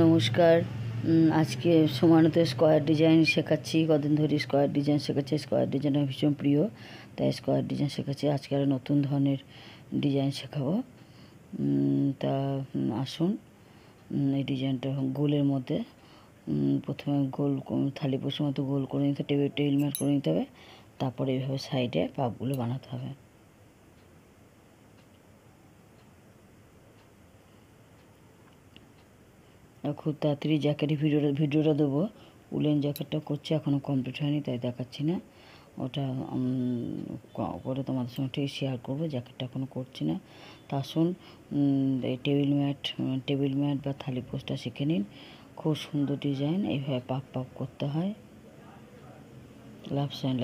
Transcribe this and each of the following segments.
নমস্কার। আজকে সমানত square design শেখাচ্ছি। কদিন ধরে স্কোয়ার ডিজাইন শেখাচ্ছি। স্কোয়ার ডিজাইন আমার ভীষণ প্রিয়, তাই স্কোয়ার ডিজাইন শেখাচ্ছি। আজকে আরও নতুন ধরনের ডিজাইন শেখাবো। তা আসুন, এই ডিজাইনটা গোলের মধ্যে প্রথমে গোল থালি পোষের মতো গোল করে নিতে হবে, টেবিল ম্যাট করে নিতে হবে। তারপরে এইভাবে সাইডে পাপগুলো বানাতে হবে। খুব তাড়াতাড়ি জ্যাকেটের ভিডিওটা দেবো। উলেন জ্যাকেটটা করছি, এখনও কমপ্লিট হয়নি তাই দেখাচ্ছি না। ওটা করে তোমাদের সঙ্গে ঠিক শেয়ার করবো। জ্যাকেটটা এখনও করছি না। তা আসুন, এই টেবিল ম্যাট বা থালি পোস্টটা শিখে নিন। খুব সুন্দর ডিজাইন। এইভাবে পাপ পাপ করতে হয়, লেফট সাইড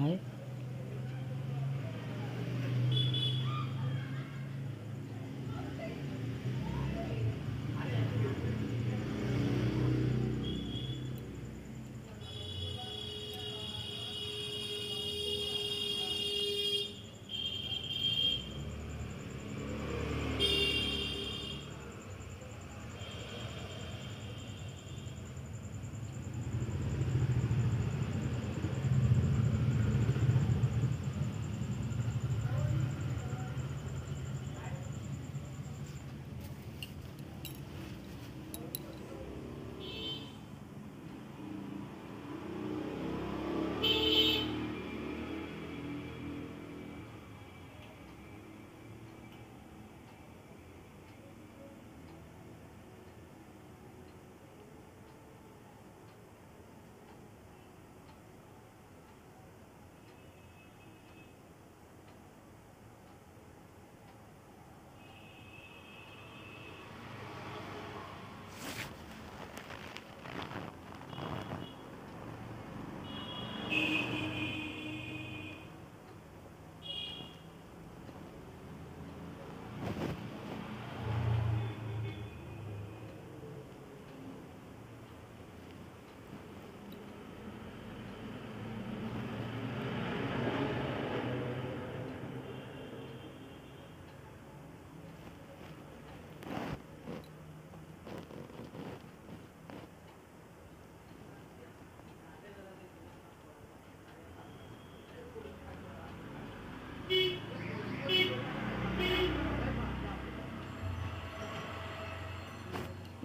হয়।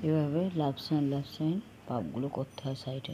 এভাবে লেফট সাইড পাপগুলো করতে হয় সাইডে।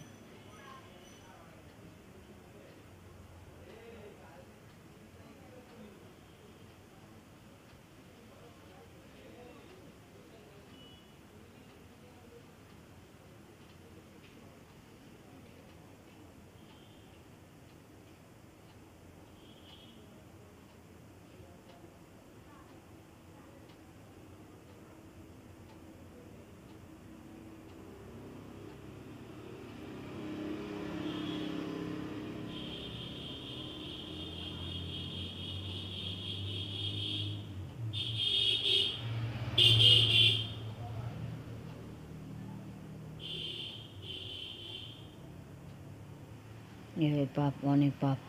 এভাবে অনেক পাপ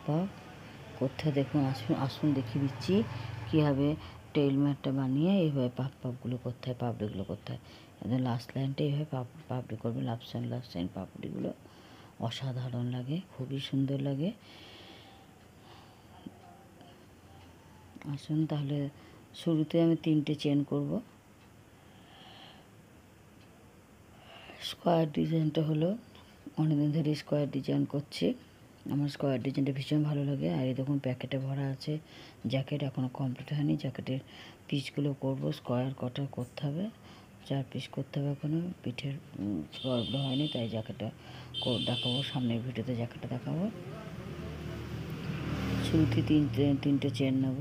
করতে হয়। দেখুন, আসুন দেখিয়ে দিচ্ছি কীভাবে টেইল ম্যাটটা বানিয়ে এইভাবে পাপগুলো করতে হয়, পাপড়িগুলো করতে হয়। একদম লাস্ট লাইনটা এইভাবে পাপড়ি করবে। লাস্ট সাইড পাপড়িগুলো অসাধারণ লাগে, খুবই সুন্দর লাগে। আসুন তাহলে, শুরুতে আমি 3টে চেন করব। স্কোয়ার ডিজাইনটা হলো, অনেকদিন ধরে স্কোয়ার ডিজাইন করছি। আমার স্কোয়ার ডিজাইনটা ভীষণ ভালো লাগে। আর এই দেখুন প্যাকেটে ভরা আছে জ্যাকেট, এখনও কমপ্লিট হয়নি। জ্যাকেটের পিসগুলো করব। স্কোয়ার কটা করতে হবে, 4 পিস করতে হবে। এখনও পিঠের স্কোয়ারগুলো হয়নি, তাই জ্যাকেটটা দেখাবো সামনের ভিডিওতে। জ্যাকেটটা দেখাবো। শুরুতে 3টে চেন নেব।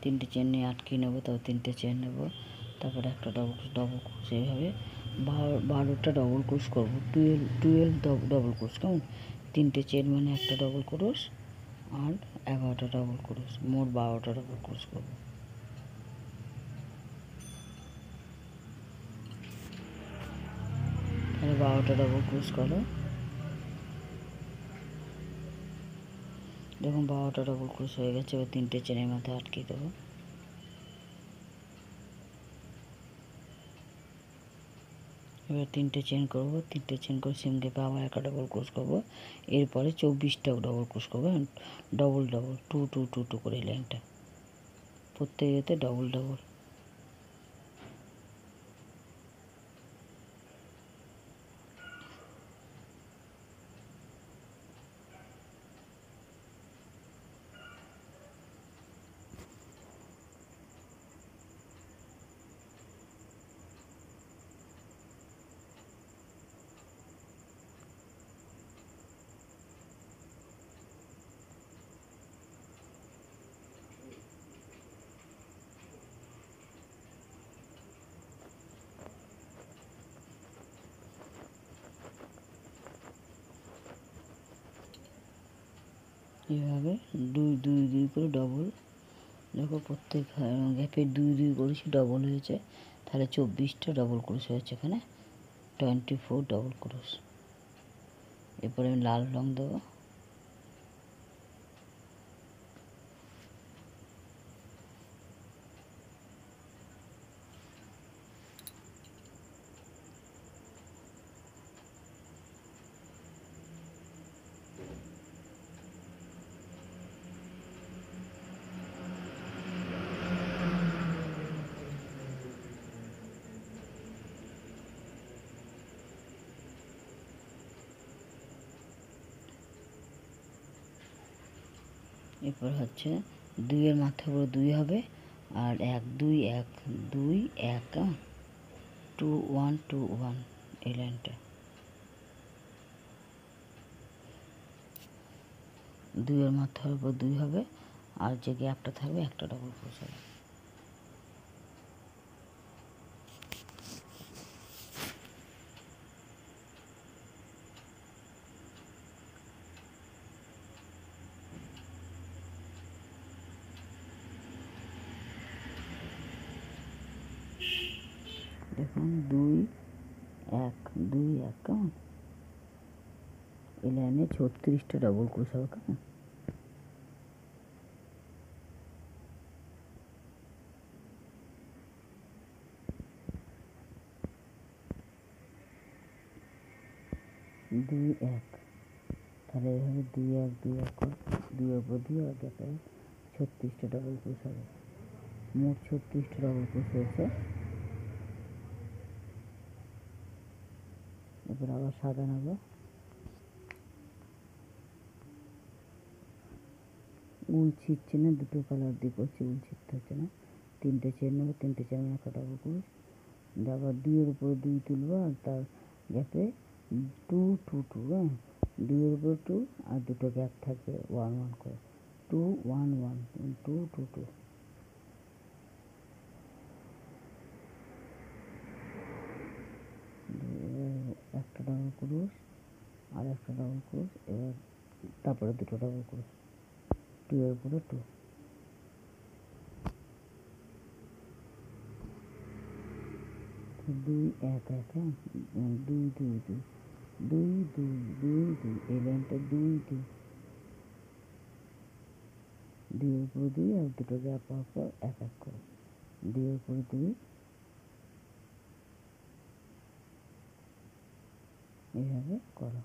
তিনটে চেন নিয়ে আটকে নেবো, তারপর 3টে চেন নেব। তারপরে একটা ডবল ক্রোশ, এইভাবে 12টা ডবল ক্রোশ করবো। 12 ডবল ক্রোশ। কেমন? 3টে চেন মানে একটা ডবল ক্রোশ আর 11টা ডবল ক্রোশ, মোট 12টা ডবল ক্রোশ করবো। তাহলে 12টা ডবল ক্রোশ করো। দেখুন 12টা ডবল ক্রোশ হয়ে গেছে। এবার 3টে চেনের মাথায় আটকে দেবো। এবার 3টে চেন করব। 3টে চেন করে সেম গ্যাপে আবার একটা ডবল ক্রোশ করব। এরপরে 24টা ডবল ক্রোশ করবো, ডবল ডবল 2 2 2 2 করে লাইনটা প্রত্যেক ইয়েতে ডবল ডবল। এইভাবে 2 2 2 করে ডবল। দেখো প্রত্যেক গ্যাপে 2 2 করেছি, ডবল হয়েছে। তাহলে 24টা ডবল ক্রোশ হয়েছে এখানে, 24 ডবল ক্রোশ। এরপরে আমি লাল রং দেবো। এরপর হচ্ছে 2-এর মাথা উপরে 2 হবে, আর 1 2 1 2 1 2 1 2 1 এই লাইনটা 2-এর মাথার উপর 2 হবে, আর যে গ্যাপটা থাকবে একটা ডবল ক্রোশ হবে। দেখুন 2 1 2 1 কেমন, এই লাইনে 36টা ডবল ক্রোশ হবে কেমন। দুই এক, তাহলে এইভাবে 2 1 2 1 করে 2-এর উপর 2 আর গ্যাপে 36টা ডবল ক্রোশ হবে। মোট 36টা ডবল ক্রোশ হয়েছে। এবার আবার সাদা নেব। উল ছিটছে না, দুটো কালার দিয়ে করছি, উল ছিটতে হচ্ছে না। 3টে চেন নেবো, 3টে চেন একটা ডবল ক্রোশ, আবার 2-এর উপরে 2 তুলবো, আর তার গ্যাপে 2 2 2 2-এর উপরে 2, আর দুটো গ্যাপ থাকবে 1 1 করে, 2 1 1 2 2 2। একটা ডবল ক্রোশ আর একটা ডবল ক্রোশ, এবার তারপরে দুটো ডবল ক্রোশ, 2-এর উপরে 2। 2 1 1 2 2 2 2 2 2 2 এই লাইনটা 2 2 2-এর উপরে 2 আর দুটো গ্যাপ পাওয়ার পর 1 1 করে, 2-এর উপরে 2 এইভাবে করো।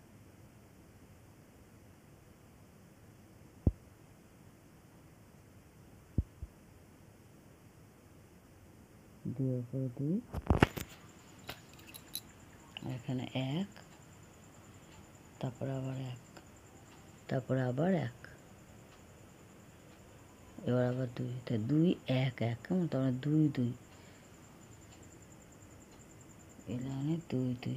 2-এর উপরে 2, এখানে 1, তারপরে আবার 1, তারপরে আবার 1, এবার আবার 2, তাই 2 1 1 কেমন, তারপরে 2 2 এই লাইনে 2 2।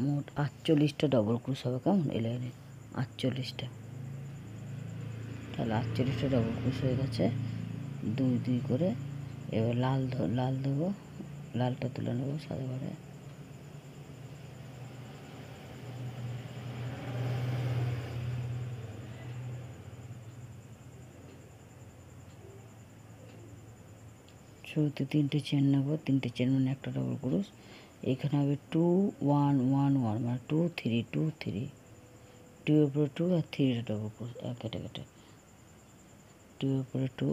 মোট 48টা ডবল ক্রোশ হবে কেমন এই লাইনে, 48টা। তাহলে 48টা ডবল ক্রোশ হয়ে গেছে 2 2 করে। এবার লাল দেবো, লালটা তুলে নেবো সাদা ঘরে। শুরুতে 3টে চেন নেবো, 3টে চেন মানে একটা ডবল ক্রোশ, এখানে হবে 2 1 1 1 মানে 2 3 2 3, 2 এর উপরে 2 আর 3 ডবল ক্রোশ কেটে কেটে 2 এর উপরে 2,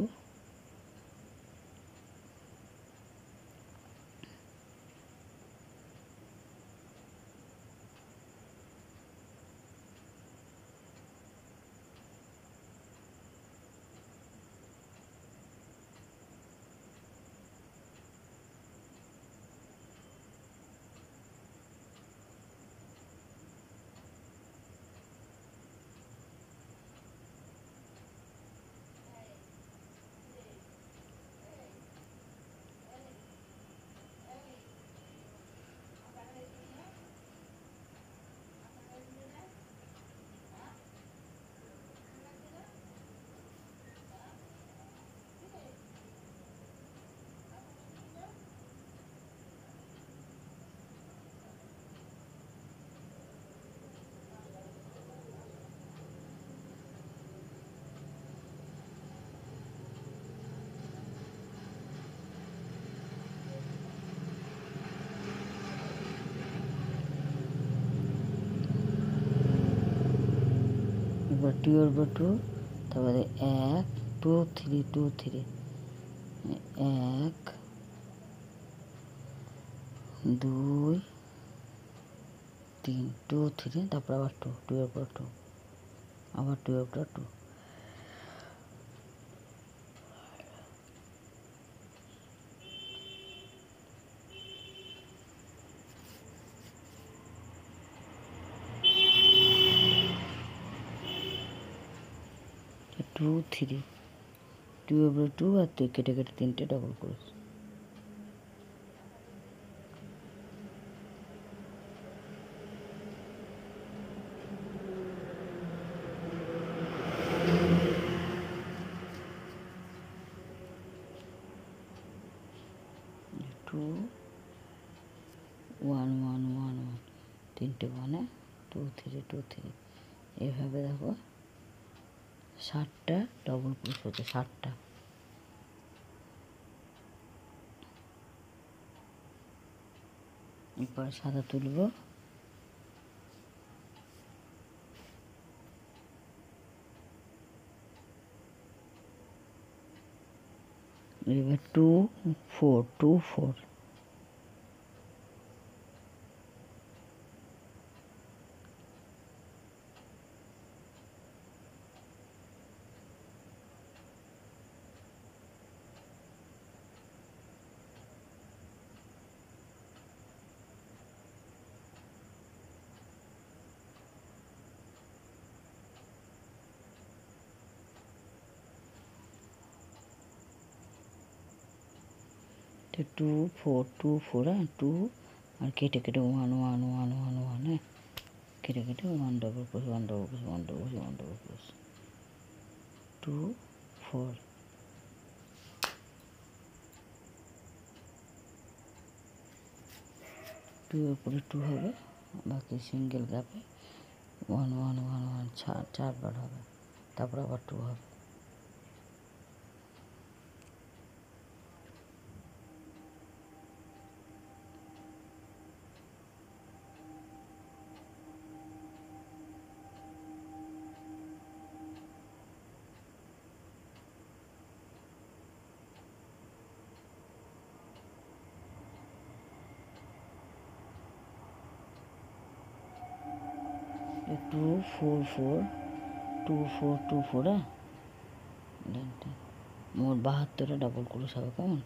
এবার 2 এর উপর 2, তারপরে 1 2 3 2 3, 1 2 3 2 3, তারপর আবার 2 2 এর উপর 2, আবার 2 এর উপর 2, 2 3, 2 এর উপরে 2 আর কেটে কেটে 3টে ডবল ক্রোশ। টু 1 1 1 1, 3টে 1 2 3 2 3, এইভাবে দেখো 60টা ডবল ক্রোশ হচ্ছে, 60টা। এরপর সাদা তুলব, এবার 2 4 2 4, 2 4 2 4, 2 আর কেটে কেটে 1 1 1 1 1, হ্যাঁ কেটে কেটে 1 ডবল ক্রোশ 1 ডবল ক্রোশ 1 ডবল ক্রোশ 1 ডবল ক্রোশ, 2 4, 2 এর উপরে 2 হবে, বাকি সিঙ্গেল গ্যাপে 1 1 1 1 চারবার হবে, তারপর আবার 2 হবে। 2 4 4 2 4 2 4, হ্যাঁ মোট 72টা ডবল ক্রোশ হবে, কেমন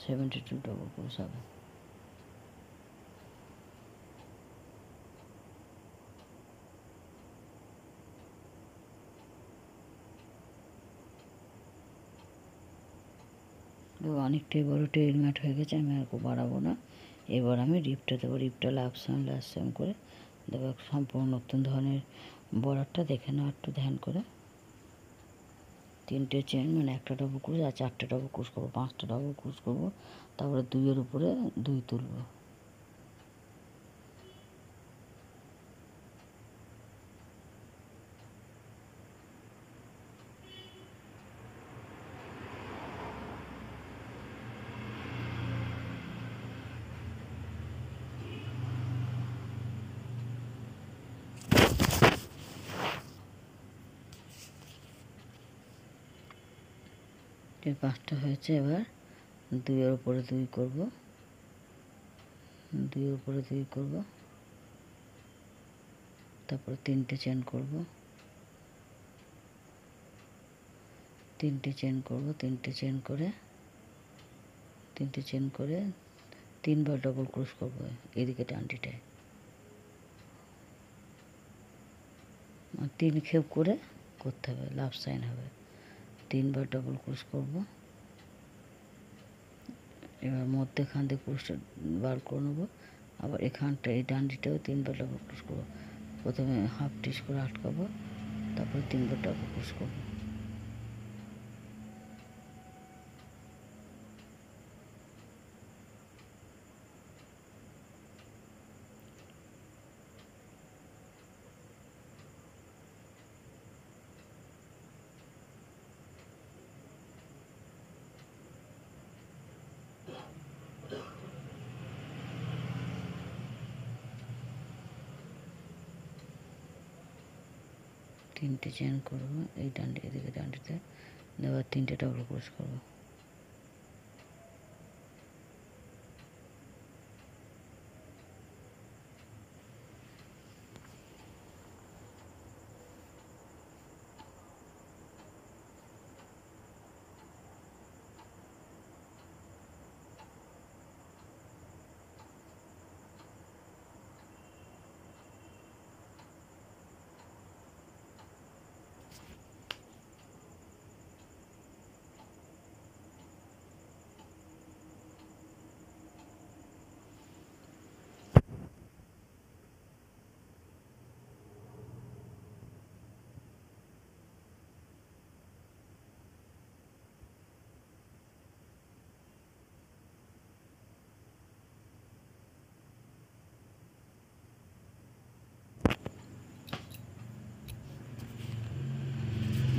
72 ডবল ক্রোশ হবে। অনেকটাই বড় টেইল ম্যাট হয়ে গেছে, আমি আর বাড়াবো না। এবার আমি রিপটা দেবো, রিপটা লাভ সাম লাস্ট সাম করে দেবো। সম্পূর্ণ নতুন ধরনের বর্ডারটা দেখে নাও একটু ধ্যান করে। 3টে চেন মানে একটা ডবল ক্রোশ আর 4টে ডবল ক্রোশ করবো, 5টা ডবল ক্রোশ করবো, তারপরে 2 এর উপরে 2 তুলবো। এই 5টা হয়েছে। এবার 2-এর উপরে 2 করব, 2-এর উপরে 2 করব, তারপরে 3টে চেন করব, 3টে চেন করব, 3টে চেন করে 3টে চেন করে 3বার ডবল ক্রোশ করব এদিকে ডান্ডিটায়, আর 3 খেপ করে করতে হবে, লাভ সাইন হবে। 3বার ডবল ক্রোশ করব। এবার মধ্যেখান থেকে ক্রোশটা বার করে নেব, আবার এখানটা এই ডান্ডিটাও 3বার ডবল ক্রোশ করব। প্রথমে হাফ টিস করে আটকাবো, তারপরে 3বার ডবল ক্রোশ করব। তিনটে চেন করবো এই ডান্ডি, এদিকে ডান্ডিতে, আবার 3টে ডবল ক্রোশ করবো।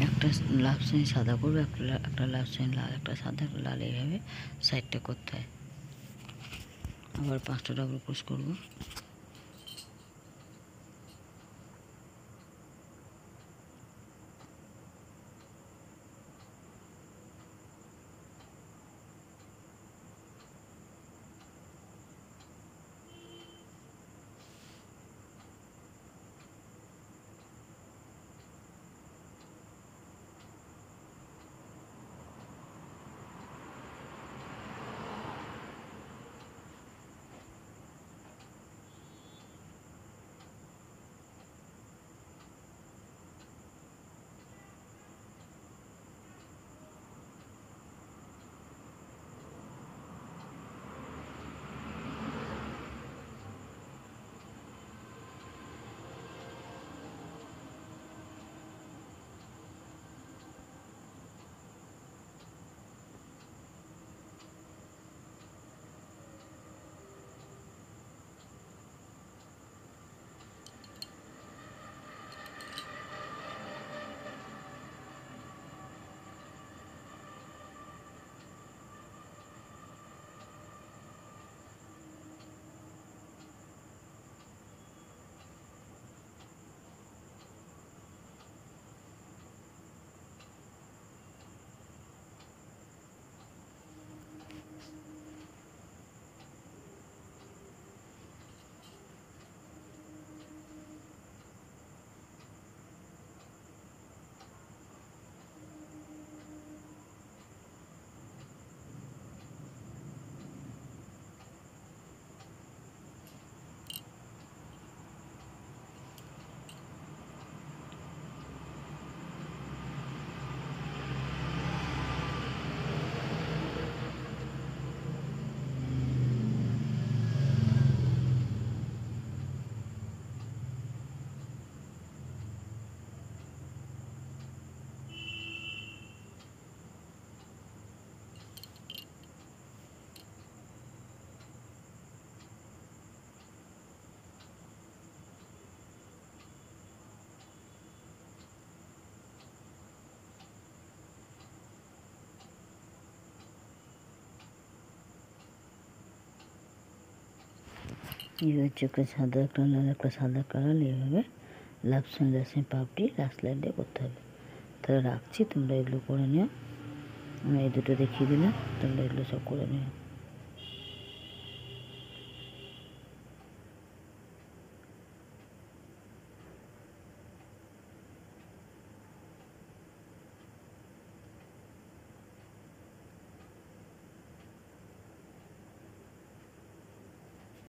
একটা লাভ সাইন সাদা করবো, একটা লাভ সাইন লাল, একটা সাদা, একটা লাল, এইভাবে সাইডটা করতে হয়। আবার 5টা ডবল ক্রোশ করবো। এই হচ্ছে একটা সাদা, একটা লাল, একটা সাদা কালার, এইভাবে লাভ সাইন পাপড়ি লাস্ট লাইন দিয়ে করতে হবে। তাহলে রাখছি, তোমরা এগুলো করে নিও। আমি এই দুটো দেখিয়ে দিলাম, তাহলে এগুলো সব করে নিও।